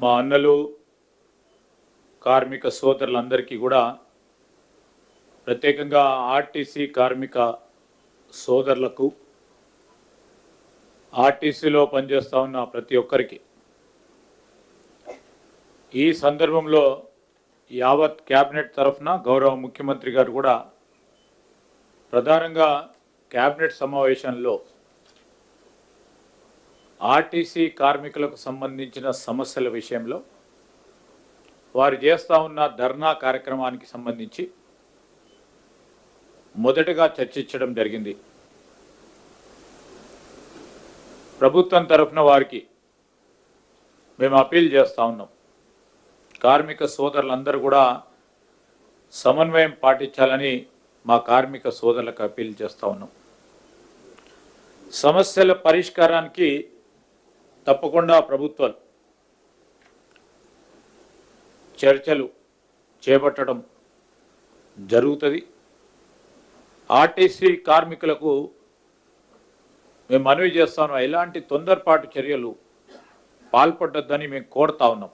మా అన్నలు కార్మిక సోదరులందరికీ కూడా ప్రత్యేకంగా ఆర్టీసీ కార్మిక సోదరులకు ఆర్టీసీలో పనిచేస్తూ ఉన్న ప్రతి ఒక్కరికి ఈ సందర్భంలో యావత్ క్యాబినెట్ తరఫున గౌరవ ముఖ్యమంత్రి గారు కూడా ప్రధానంగా క్యాబినెట్ సమావేశంలో ఆర్టీసీ కార్మికులకు సంబంధించిన సమస్యల విషయంలో వారు చేస్తూ ఉన్న ధర్నా కార్యక్రమానికి సంబంధించి మొదటగా చర్చించడం జరిగింది. ప్రభుత్వం తరఫున వారికి మేము అపీల్ చేస్తూ ఉన్నాం. కార్మిక సోదరులందరూ కూడా సమన్వయం పాటించాలని మా కార్మిక సోదరులకు అపీల్ చేస్తూ ఉన్నాం. సమస్యల పరిష్కారానికి తప్పకుండా ప్రభుత్వాలు చర్చలు చేపట్టడం జరుగుతుంది. ఆర్టీసీ కార్మికులకు మేము మనవి చేస్తాను, ఎలాంటి తొందరపాటు చర్యలు పాల్పడొద్దని మేము కోరుతా ఉన్నాం.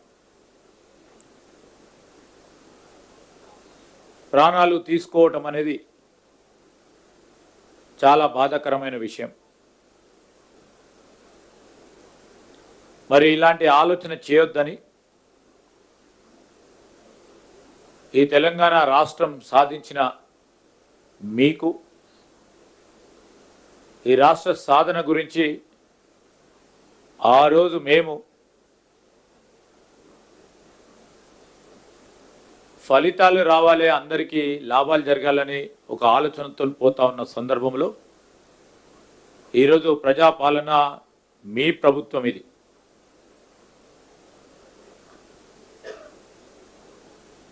ప్రాణాలు తీసుకోవటం అనేది చాలా బాధాకరమైన విషయం. మరి ఇలాంటి ఆలోచన చేయొద్దని ఈ తెలంగాణ రాష్ట్రం సాధించిన మీకు ఈ రాష్ట్ర సాధన గురించి ఆ రోజు మేము ఫలితాలు రావాలి, అందరికీ లాభాలు జరగాలని ఒక ఆలోచనతో పోతా ఉన్న సందర్భంలో ఈరోజు ప్రజాపాలన మీ ప్రభుత్వం ఇది.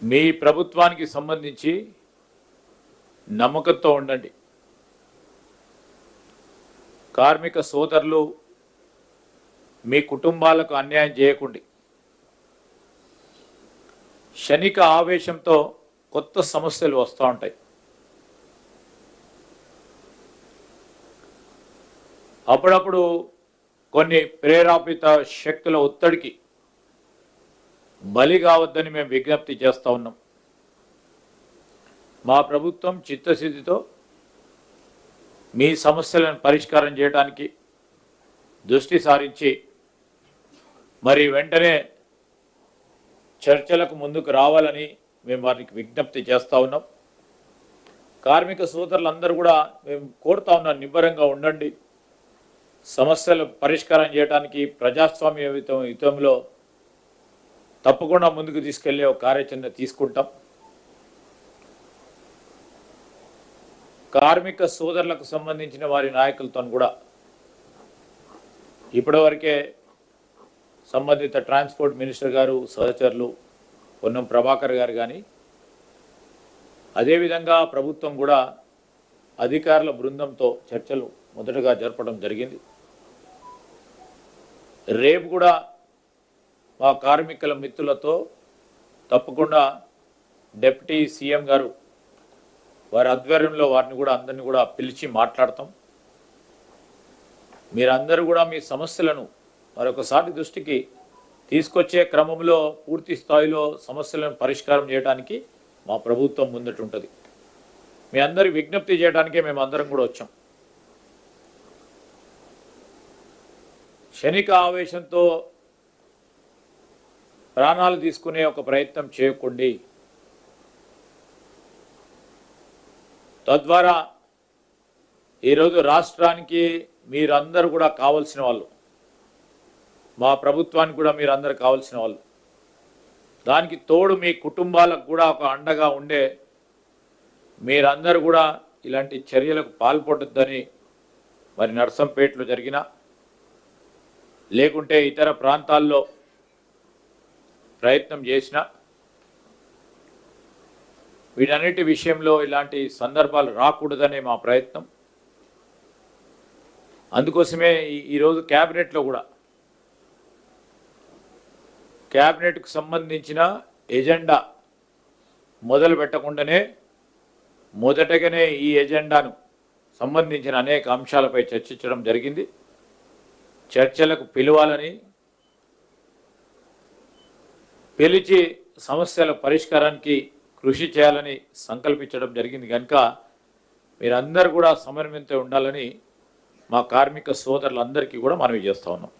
మీ ప్రభుత్వానికి సంబంధించి నమ్మకంతో ఉండండి. కార్మిక సోదరులు మీ కుటుంబాలకు అన్యాయం చేయకండి. క్షణిక ఆవేశంతో కొత్త సమస్యలు వస్తూ ఉంటాయి. అప్పుడప్పుడు కొన్ని ప్రేరేపిత శక్తుల ఒత్తిడికి బలి కావద్దని మేము విజ్ఞప్తి చేస్తూ ఉన్నాం. మా ప్రభుత్వం చిత్తశుద్ధితో మీ సమస్యలను పరిష్కారం చేయడానికి దృష్టి సారించి మరి వెంటనే చర్చలకు ముందుకు రావాలని మేము వారికి విజ్ఞప్తి చేస్తూ ఉన్నాం. కార్మిక సోదరులందరూ కూడా మేము కోరుతా ఉన్నాం, నిబ్బరంగా ఉండండి. సమస్యలు పరిష్కారం చేయడానికి ప్రజాస్వామ్య యుతంలో తప్పకుండా ముందుకు తీసుకెళ్లే ఒక కార్యాచరణ తీసుకుంటాం. కార్మిక సోదరులకు సంబంధించిన వారి నాయకులతో కూడా ఇప్పటివరకే సంబంధిత ట్రాన్స్పోర్ట్ మినిస్టర్ గారు సహచరులు పొన్నం ప్రభాకర్ గారు కానీ, అదేవిధంగా ప్రభుత్వం కూడా అధికారుల బృందంతో చర్చలు మొదటగా జరపడం జరిగింది. రేపు కూడా మా కార్మికుల మిత్రులతో తప్పకుండా డిప్యూటీ సీఎం గారు వారి ఆధ్వర్యంలో వారిని కూడా అందరినీ కూడా పిలిచి మాట్లాడతాం. మీరందరూ కూడా మీ సమస్యలను మరొకసారి దృష్టికి తీసుకొచ్చే క్రమంలో పూర్తి స్థాయిలో సమస్యలను పరిష్కారం చేయడానికి మా ప్రభుత్వం ముందటుంటుంది. మీ అందరి విజ్ఞప్తి చేయడానికే మేము అందరం కూడా వచ్చాం. క్షణిక ఆవేశంతో ప్రాణాలు తీసుకునే ఒక ప్రయత్నం చేయకండి. తద్వారా ఈరోజు రాష్ట్రానికి మీరందరూ కూడా కావాల్సిన వాళ్ళు, మా ప్రభుత్వానికి కూడా మీరందరూ కావాల్సిన వాళ్ళు. దానికి తోడు మీ కుటుంబాలకు కూడా ఒక అండగా ఉండే మీరందరూ కూడా ఇలాంటి చర్యలకు పాల్పడొద్దని మరి నర్సంపేటలో జరిగిన లేకుంటే ఇతర ప్రాంతాల్లో ప్రయత్నం చేసిన వీటన్నిటి విషయంలో ఇలాంటి సందర్భాలు రాకూడదనే మా ప్రయత్నం. అందుకోసమే ఈరోజు క్యాబినెట్లో కూడా క్యాబినెట్కు సంబంధించిన ఎజెండా మొదలు పెట్టకుండానే మొదటగానే ఈ ఎజెండాను సంబంధించిన అనేక అంశాలపై చర్చించడం జరిగింది. చర్చలకు పిలవాలని పిలిచి సమస్యల పరిష్కారానికి కృషి చేయాలని సంకల్పించడం జరిగింది కనుక మీరందరూ కూడా సమన్వయంతో ఉండాలని మా కార్మిక సోదరులందరికీ కూడా మనవి చేస్తా ఉన్నాం.